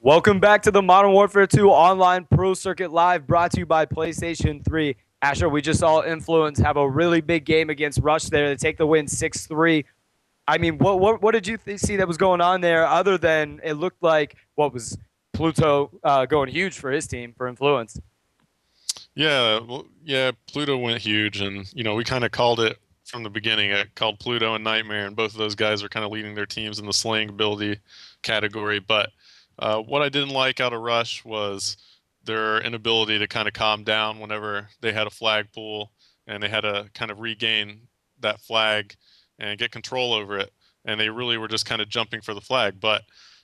Welcome back to the Modern Warfare 2 Online Pro Circuit Live, brought to you by PlayStation 3. Asher, we just saw Influence have a really big game against Rush there to take the win 6-3. I mean, what did you see that was going on there other than it looked like what was Pluto going huge for his team for Influence? Yeah, Pluto went huge, and we kind of called it from the beginning. I called Pluto and Nightmare, and both of those guys are kind of leading their teams in the slaying ability category. But what I didn't like out of Rush was their inability to kind of calm down whenever they had a flag pool, and they had to kind of regain that flag and get control over it. And they really were just kind of jumping for the flag. But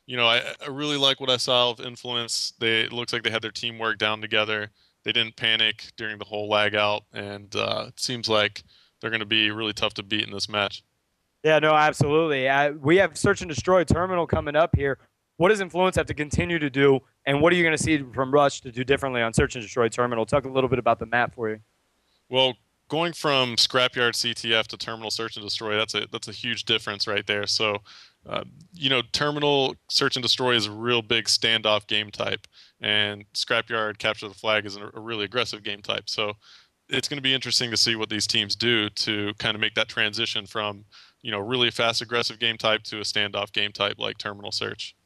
I really like what I saw of Influence. It looks like they had their teamwork down together. They didn't panic during the whole lag out, and it seems like they're going to be really tough to beat in this match. Yeah, no, absolutely. We have Search and Destroy Terminal coming up here. What does Influence have to continue to do, and what are you going to see from Rush to do differently on Search and Destroy Terminal? Talk a little bit about the map for you. Well, going from Scrapyard CTF to Terminal Search and Destroy, that's a huge difference right there. So, Terminal Search and Destroy is a real big standoff game type, and Scrapyard Capture the Flag is a really aggressive game type. So, it's going to be interesting to see what these teams do to kind of make that transition from, really fast aggressive game type to a standoff game type like Terminal Search.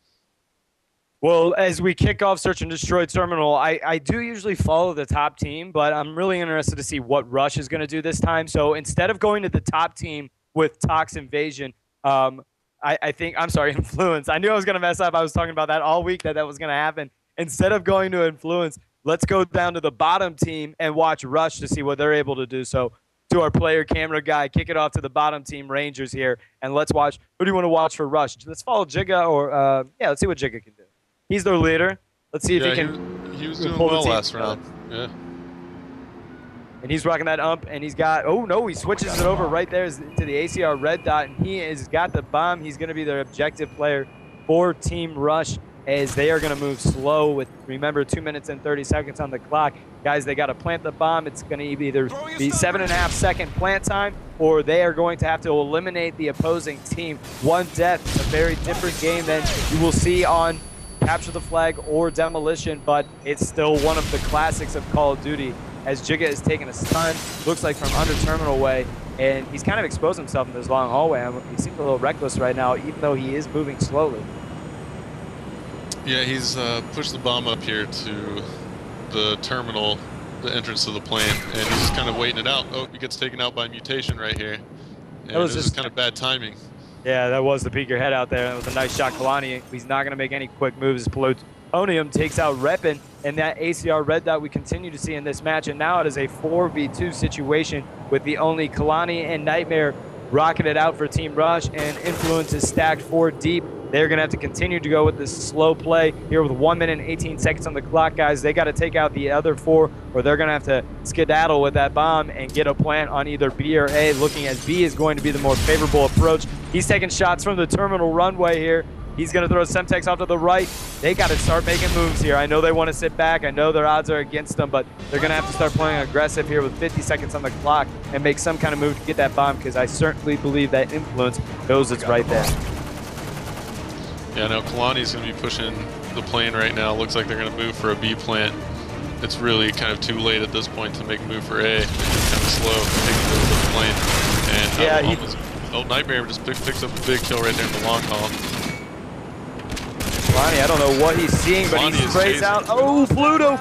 Well, as we kick off Search and Destroy Terminal, I do usually follow the top team, but I'm really interested to see what Rush is going to do this time. So instead of going to the top team with Tox Invasion, I think, I'm sorry, Influence. I knew I was going to mess up. I was talking about that all week, that was going to happen. Instead of going to Influence, let's go down to the bottom team and watch Rush to see what they're able to do. So to our player camera guy, kick it off to the bottom team, Rangers here, and let's watch. Who do you want to watch for Rush? Let's follow Jigga, or let's see what Jigga can do. He's their leader. Let's see if he can. He was doing well last round. Yeah. And he's rocking that ump, and he's got. Oh no, he switches it over right there to the ACR red dot, and he has got the bomb. He's going to be their objective player for Team Rush, as they are going to move slow with, remember, 2 minutes and 30 seconds on the clock. Guys, they got to plant the bomb. It's going to either be 7.5 second plant time, or they are going to have to eliminate the opposing team. One death. It's a very different game than you will see on Capture the Flag or Demolition, but it's still one of the classics of Call of Duty, as Jigga is taking a stun, looks like from under terminal way, and he's kind of exposed himself in this long hallway. He seems a little reckless right now, even though he is moving slowly. Yeah, he's pushed the bomb up here to the terminal, the entrance to the plant, and he's just kind of waiting it out. Oh, he gets taken out by mutation right here. And that was just kind of bad timing. Yeah, that was to peek your head out there. That was a nice shot, Kalani. He's not going to make any quick moves. Plutonium takes out Reppin, and that ACR red dot we continue to see in this match. And now it is a 4v2 situation with the only Kalani and Nightmare rocking it out for Team Rush, and Influence is stacked 4 deep. They're going to have to continue to go with this slow play here with 1 minute and 18 seconds on the clock, guys. They got to take out the other 4, or they're going to have to skedaddle with that bomb and get a plant on either B or A, looking as B is going to be the more favorable approach. He's taking shots from the terminal runway here. He's going to throw Semtex off to the right. They got to start making moves here. I know they want to sit back. I know their odds are against them, but they're going to have to start playing aggressive here with 50 seconds on the clock and make some kind of move to get that bomb, because I certainly believe that Influence knows it's right there. Yeah, no, Kalani's going to be pushing the plane right now. Looks like they're going to move for a B plant. It's really kind of too late at this point to make a move for A. It's kind of slow, taking the plane. And Nightmare just picks up a big kill right there in the long haul. Kalani, I don't know what he's seeing, but he sprays out. Oh, Pluto!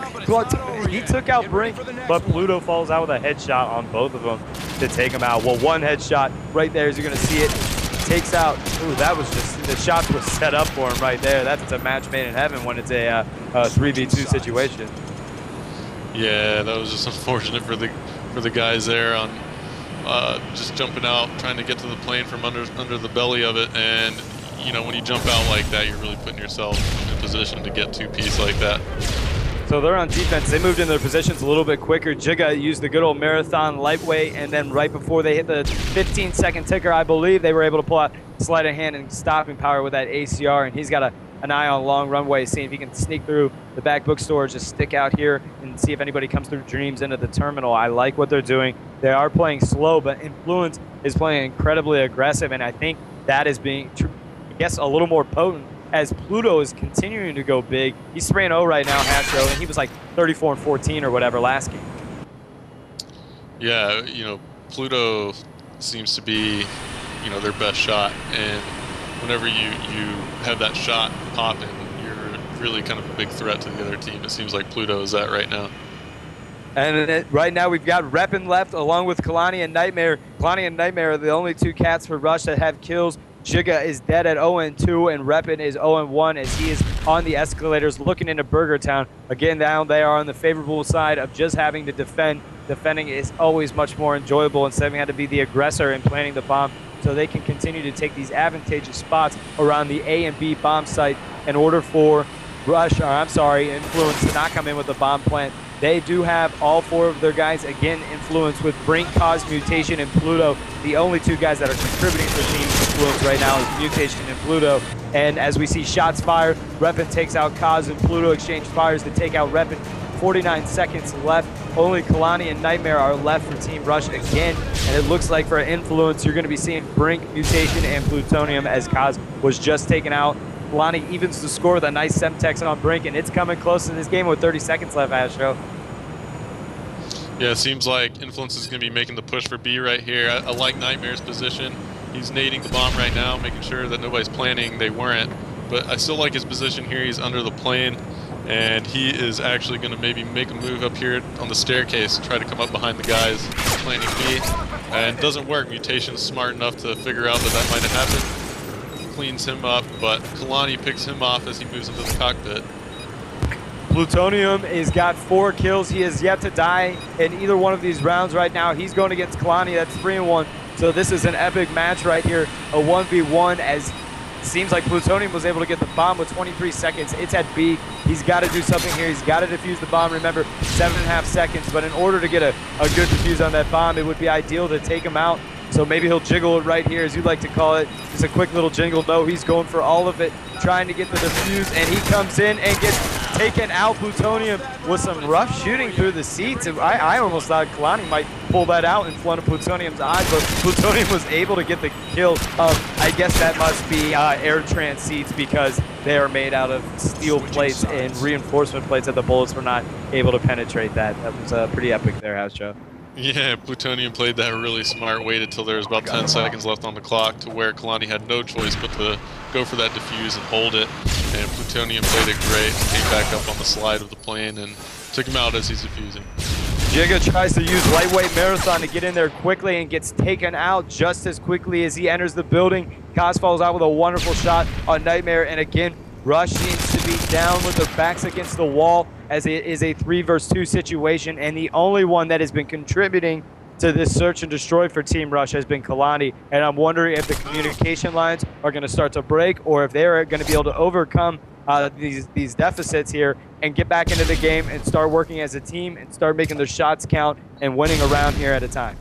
He took out Brink, but Pluto falls out with a headshot on both of them to take him out. Well, one headshot right there, as you're going to see it. Takes out. Ooh, that was just, the shots was set up for him right there. That's a match made in heaven when it's a 3v2 situation. Yeah, that was just unfortunate for the guys there on just jumping out, trying to get to the plane from under the belly of it. And when you jump out like that, you're really putting yourself in a position to get 2-piece like that. So they're on defense. They moved in their positions a little bit quicker. Jigga used the good old marathon lightweight, and then right before they hit the 15-second ticker, I believe, they were able to pull out sleight of hand and stopping power with that ACR, and he's got an eye on long runway, seeing if he can sneak through the back bookstore, just stick out here and see if anybody comes through Dreams into the terminal. I like what they're doing. They are playing slow, but Influence is playing incredibly aggressive, and I think that is being, I guess, a little more potent as Pluto is continuing to go big. He's 3-0 right now, Hastr0, and he was like 34-14 or whatever last game. Yeah, Pluto seems to be, their best shot, and whenever you have that shot popping, you're really kind of a big threat to the other team. It seems like Pluto is that right now. And right now we've got Reppin left along with Kalani and Nightmare. Kalani and Nightmare are the only two cats for Rush that have kills. Jigga is dead at 0-2, and Reppin is 0-1 as he is on the escalators looking into Burger Town. Again, down they are on the favorable side of just having to defend. Defending is always much more enjoyable instead of having to be the aggressor and planting the bomb, so they can continue to take these advantageous spots around the A and B bomb site in order for Influence to not come in with the bomb plant. They do have all four of their guys, again, Influence with Brink, Cause, Mutation, and Pluto. The only two guys that are contributing for Team Influence right now is Mutation and Pluto. And as we see shots fired, Reppin takes out Cause, and Pluto exchange fires to take out Reppin. 49 seconds left. Only Kalani and Nightmare are left for Team Rush again. And it looks like for Influence, you're going to be seeing Brink, Mutation, and Plutonium as Cause was just taken out. Kalani evens the score with a nice Semtex on Brink, and it's coming close in this game with 30 seconds left, Hastr0. Yeah, it seems like Influence is going to be making the push for B right here. I like Nightmare's position. He's nading the bomb right now, making sure that nobody's planning. They weren't. But I still like his position here. He's under the plane, and he is actually going to maybe make a move up here on the staircase, try to come up behind the guys planning B. And it doesn't work. Mutation's smart enough to figure out that might have happened. Cleans him up, but Kalani picks him off as he moves into the cockpit. Plutonium has got 4 kills. He has yet to die in either one of these rounds right now. He's going against Kalani. That's 3-1. So this is an epic match right here. A 1v1 as it seems like Plutonium was able to get the bomb with 23 seconds. It's at B. He's got to do something here. He's got to defuse the bomb. Remember, 7.5 seconds. But in order to get a good defuse on that bomb, it would be ideal to take him out. So maybe he'll jiggle it right here, as you like to call it. Just a quick little jingle. No, he's going for all of it, trying to get the defuse, and he comes in and gets taken out. Plutonium with some rough shooting through the seats. I almost thought Kalani might pull that out in front of Plutonium's eyes, but Plutonium was able to get the kill. I guess that must be air trans seats because they are made out of steel plates and reinforcement plates that the bullets were not able to penetrate that. That was pretty epic there, Hastr0. Yeah, Plutonium played that really smart, waited till there was about 10 seconds left on the clock to where Kalani had no choice but to go for that defuse and hold it. And Plutonium played it great, came back up on the slide of the plane and took him out as he's defusing. Jigga tries to use lightweight marathon to get in there quickly and gets taken out just as quickly as he enters the building. Kaz falls out with a wonderful shot on Nightmare, and again, Rush seems to be down with their backs against the wall as it is a 3 versus 2 situation, and the only one that has been contributing to this search and destroy for Team Rush has been Kalani, and I'm wondering if the communication lines are going to start to break or if they're going to be able to overcome these deficits here and get back into the game and start working as a team and start making their shots count and winning a round here at a time.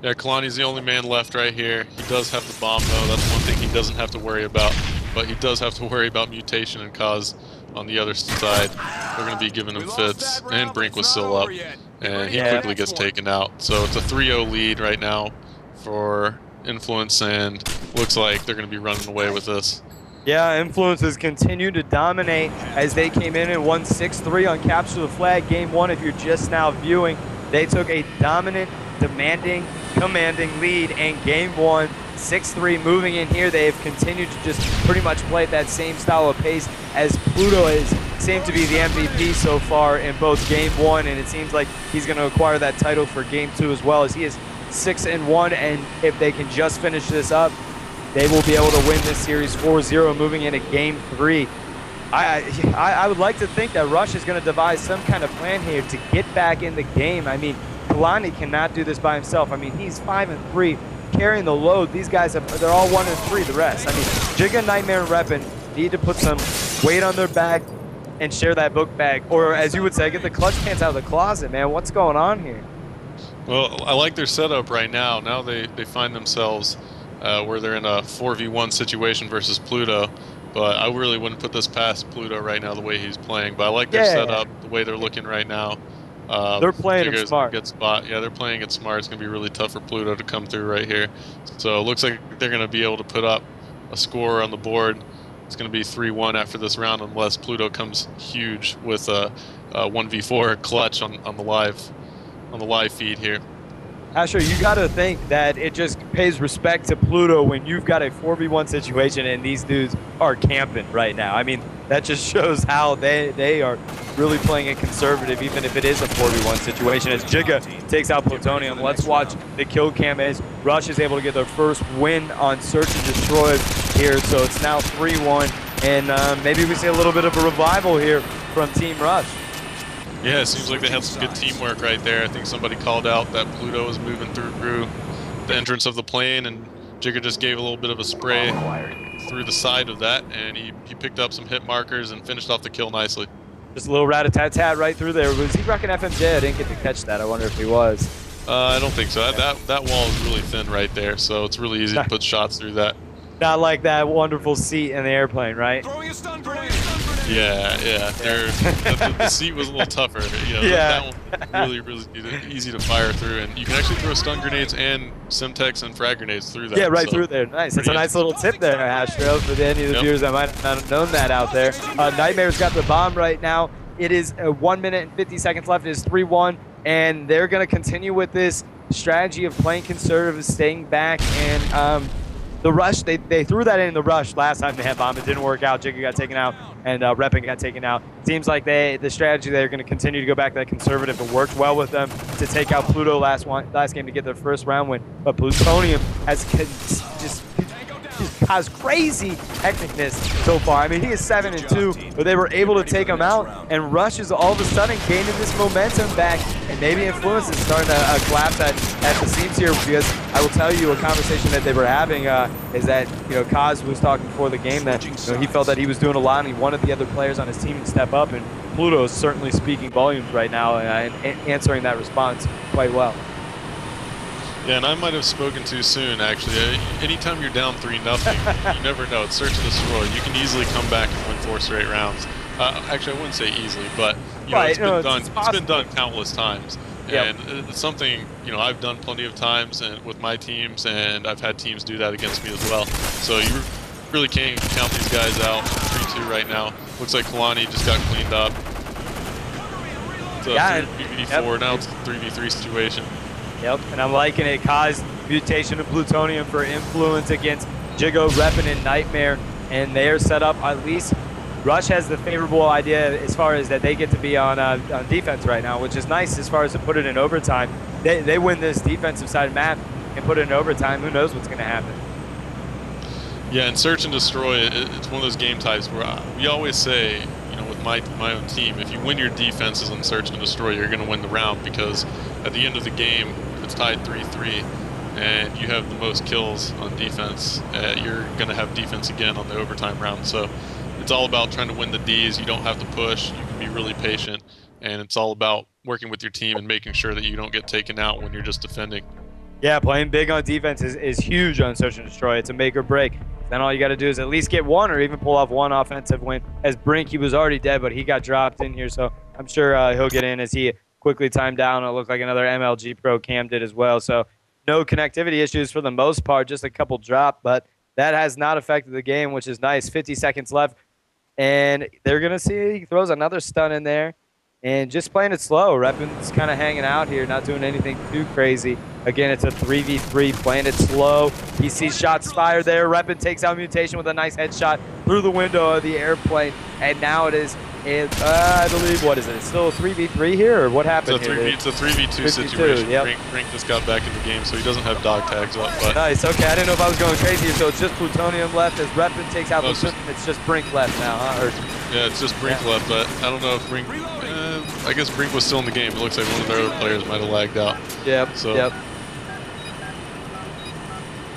Yeah, Kalani's the only man left right here. He does have the bomb, though. That's one thing he doesn't have to worry about. But he does have to worry about Mutation and Cause on the other side. They're going to be giving him fits. And Brink was still up. And he quickly gets taken out. So it's a 3-0 lead right now for Influence, and looks like they're going to be running away with this. Yeah, Influence has continued to dominate as they came in and won 6-3 on Capture the Flag. Game 1, if you're just now viewing, they took a dominant, demanding, commanding lead in Game 1, 6-3. Moving in here, they have continued to just pretty much play at that same style of pace as Pluto seemed to be the MVP so far in both Game 1, and it seems like he's going to acquire that title for Game 2 as well, as he is 6-1, and if they can just finish this up, they will be able to win this series 4-0 moving into Game 3. I would like to think that Rush is going to devise some kind of plan here to get back in the game. I mean, Kalani cannot do this by himself. I mean, he's 5-3, carrying the load. These guys, they're all 1-3, the rest. I mean, Jigga, Nightmare, and Reppin need to put some weight on their back and share that book bag. Or, as you would say, get the clutch pants out of the closet, man. What's going on here? Well, I like their setup right now. Now they find themselves where they're in a 4v1 situation versus Pluto. But I really wouldn't put this past Pluto right now the way he's playing. But I like their setup, the way they're looking right now. They're playing it smart. Good spot. Yeah, they're playing it smart. It's going to be really tough for Pluto to come through right here. So it looks like they're going to be able to put up a score on the board. It's going to be 3-1 after this round unless Pluto comes huge with a 1v4 clutch on the live feed here. Hastr0, you got to think that it just pays respect to Pluto when you've got a 4v1 situation and these dudes are camping right now. I mean, that just shows how they are really playing it conservative, even if it is a 4v1 situation. As Jigga takes out Plutonium, let's watch the kill cam as Rush is able to get their first win on Search and Destroy here. So it's now 3-1, and maybe we see a little bit of a revival here from Team Rush. Yeah, it seems like they had some good teamwork right there. I think somebody called out that Pluto was moving through the entrance of the plane, and Jigga just gave a little bit of a spray through the side of that, and he picked up some hit markers and finished off the kill nicely. Just a little rat-a-tat-tat right through there. Was he rocking FMJ? I didn't get to catch that. I wonder if he was. I don't think so. That wall is really thin right there, so it's really easy to put shots through that. Not like that wonderful seat in the airplane, right? Throwing a stun grenade. Yeah. The seat was a little tougher. You know, yeah. That one really easy to fire through, and you can actually throw stun grenades and Simtex and frag grenades through that. Yeah, right through there. Nice. That's a nice little tip there, Hastr0, for any of the viewers that might not have known that out there. Nightmare's got the bomb right now. It is 1 minute and 50 seconds left. It is 3-1, and they're going to continue with this strategy of playing conservative, staying back, and the rush, they threw that in the rush last time they had bomb. It didn't work out. Jigga got taken out, and Reppin got taken out. Seems like the strategy, they're going to continue to go back to that conservative. It worked well with them to take out Pluto last game to get their first round win. But Plutonium has just caused crazy hecticness so far. I mean, he is 7-2, but they were able to take him out, and Rush is all of a sudden gaining this momentum back, and maybe Influence is starting to collapse at the seams here, because I will tell you a conversation that they were having is that, you know, Kaz was talking before the game that, you know, he felt that he was doing a lot and he wanted the other players on his team to step up, and Pluto is certainly speaking volumes right now and answering that response quite well. Yeah, and I might have spoken too soon, actually. Anytime you're down 3-0, you never know. It's Search and Destroy. You can easily come back and win 4 straight rounds. Actually, I wouldn't say easily, but you know, it's been done countless times. Yep. And it's something, you know, I've done plenty of times and with my teams, and I've had teams do that against me as well. So you really can't count these guys out. 3-2 right now. Looks like Kalani just got cleaned up. It's a 3v4, now it's a 3v3 situation. Yep, and I'm liking it. Kaz mutation of Plutonium for Influence against Jigga, Reppin, and Nightmare, and they are set up. At least Rush has the favorable idea as far as that they get to be on defense right now, which is nice as far as to put it in overtime. They win this defensive side map and put it in overtime. Who knows what's going to happen? Yeah, and Search and Destroy, it's one of those game types where we always say, you know, with my own team, if you win your defenses on Search and Destroy, you're going to win the round, because at the end of the game, if it's tied 3-3 and you have the most kills on defense, you're going to have defense again on the overtime round. So it's all about trying to win the Ds. You don't have to push. You can be really patient, and it's all about working with your team and making sure that you don't get taken out when you're just defending. Yeah, playing big on defense is huge on Search and Destroy. It's a make or break. Then all you got to do is at least get one or even pull off one offensive win. As Brink, he was already dead, but he got dropped in here, so I'm sure he'll get in as he quickly timed down. It looked like another MLG Pro Cam did as well. So no connectivity issues for the most part, just a couple drop, but that has not affected the game, which is nice. 50 seconds left, and they're going to see he throws another stun in there. And just playing it slow. Reppin's kind of hanging out here, not doing anything too crazy. Again, it's a 3v3, playing it slow. He sees shots fired there. Reppin takes out Mutation with a nice headshot through the window of the airplane. And now it's I believe, what is it? It's still a 3v3 here, or what happened here? It's a 3v2 situation. Yep. Brink just got back in the game, so he doesn't have dog tags up. But nice, okay. I didn't know if I was going crazy here, so it's just Plutonium left as Reppin takes out Plutonium. It's just Brink left now, huh? Yeah, it's just Brink left, but I don't know if Brink... I guess Brink was still in the game. It looks like one of their other players might have lagged out. Yep, yep.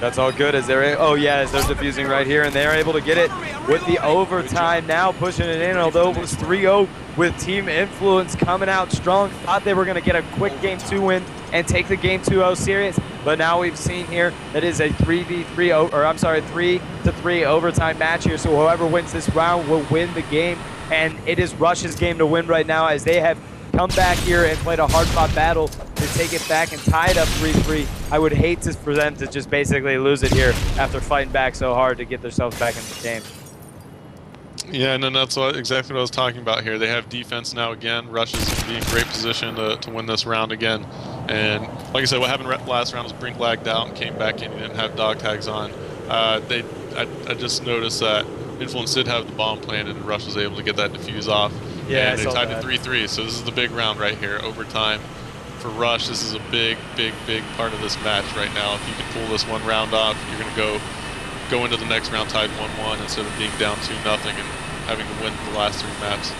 That's all good as they're, as they're defusing right here, and they're able to get it with the overtime now, pushing it in, although it was 3-0 with Team Influence coming out strong. Thought they were going to get a quick Game 2 win and take the Game 2-0 series, but now we've seen here that is a 3-3 overtime match here, so whoever wins this round will win the game, and it is Rush's game to win right now as they have come back here and played a hard-fought battle to take it back and tie it up 3-3. I would hate for them to just basically lose it here after fighting back so hard to get themselves back in the game. Yeah, and then that's exactly what I was talking about here. They have defense now again. Rush is going to be in great position to win this round again. And like I said, what happened last round was Brink lagged out and came back in. He didn't have dog tags on. I just noticed that Influence did have the bomb planted, and Rush was able to get that defuse off. Yeah, and they tied it 3-3. So this is the big round right here, overtime. For Rush, this is a big part of this match right now. If you can pull this one round off, you're going to go into the next round tied 1-1 instead of being down 2-0 and having to win the last 3 maps.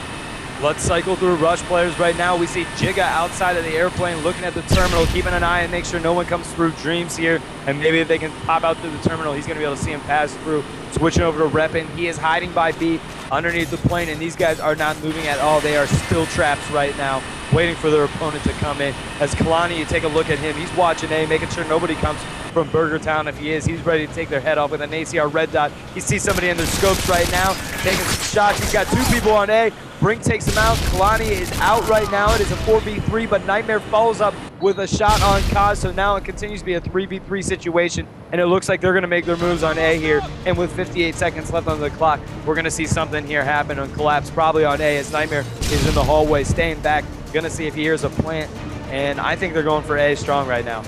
Let's cycle through Rush players right now. We see Jigga outside of the airplane looking at the terminal, keeping an eye and make sure no one comes through Dreams here. And maybe if they can pop out through the terminal, he's going to be able to see him pass through. Switching over to Reppin. He is hiding by B underneath the plane, and these guys are not moving at all. They are still traps right now, waiting for their opponent to come in. As Kalani, you take a look at him. He's watching A, making sure nobody comes from Burger Town. If he is, he's ready to take their head off with an ACR red dot. He sees somebody in their scopes right now, taking some shots. He's got 2 people on A. Brink takes him out. Kalani is out right now. It is a 4v3, but Nightmare follows up with a shot on Kaz, so now it continues to be a 3v3 situation, and it looks like they're going to make their moves on A here. And with 58 seconds left on the clock, we're going to see something here happen and collapse probably on A as Nightmare is in the hallway, staying back. Going to see if he hears a plant, and I think they're going for A strong right now.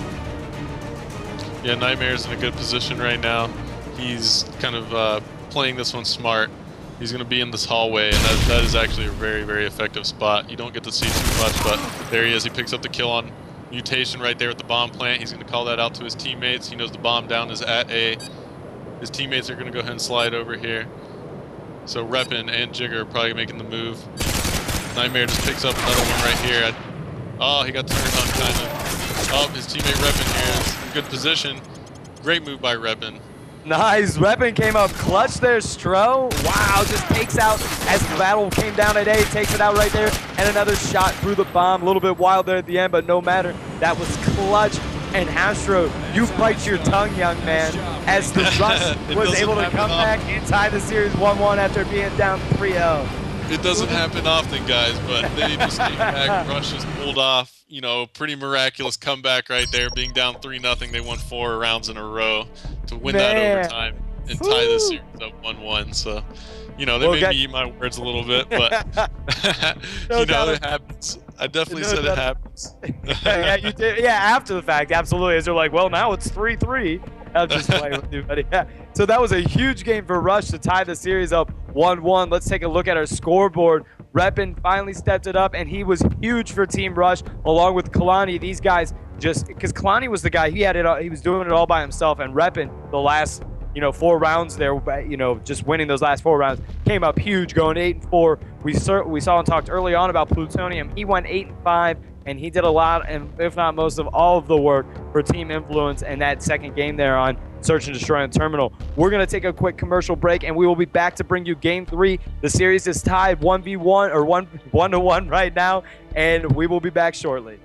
Yeah, Nightmare's in a good position right now. He's kind of playing this one smart. He's going to be in this hallway, and that is actually a very effective spot. You don't get to see too much, but there he is. He picks up the kill on Mutation right there with the bomb plant. He's going to call that out to his teammates. He knows the bomb down is at A. His teammates are going to go ahead and slide over here. So Reppin and Jigger are probably making the move. Nightmare just picks up another one right here. Oh, he got turned on kind of. Oh, his teammate Reppin here is in good position. Great move by Reppin. Nice. Reppin came up clutch there, Stro. Wow, just takes out as the battle came down at A, takes it out right there, and another shot through the bomb. A little bit wild there at the end, but no matter. That was clutch. And Hastr0, you bite your tongue, young man, as the Rush was able to come back and tie the series 1-1 after being down 3-0. It doesn't happen often, guys, but they just came back. Rush just pulled off, you know, pretty miraculous comeback right there. Being down 3-0, they won 4 rounds in a row to win that overtime and tie the series up 1-1. So, you know, they made me eat my words a little bit, but you know, it happens. I definitely said it happens. Yeah, you did. Yeah, after the fact, absolutely. As they're like, well, now it's 3-3. I'm just playing with you, buddy. Yeah. So that was a huge game for Rush to tie the series up 1-1. Let's take a look at our scoreboard. Reppin finally stepped it up, and he was huge for Team Rush, along with Kalani. These guys just, because Kalani was the guy, he had it all, he was doing it all by himself, and Reppin, the last, 4 rounds there, just winning those last 4 rounds, came up huge, going 8-4. We saw and talked early on about Plutonium. He went 8-5, and he did a lot, and if not most of all of the work for Team Influence and that second game there on Search and Destroy on Terminal. We're going to take a quick commercial break, and we will be back to bring you Game 3. The series is tied 1v1 or 1-1 right now, and we will be back shortly.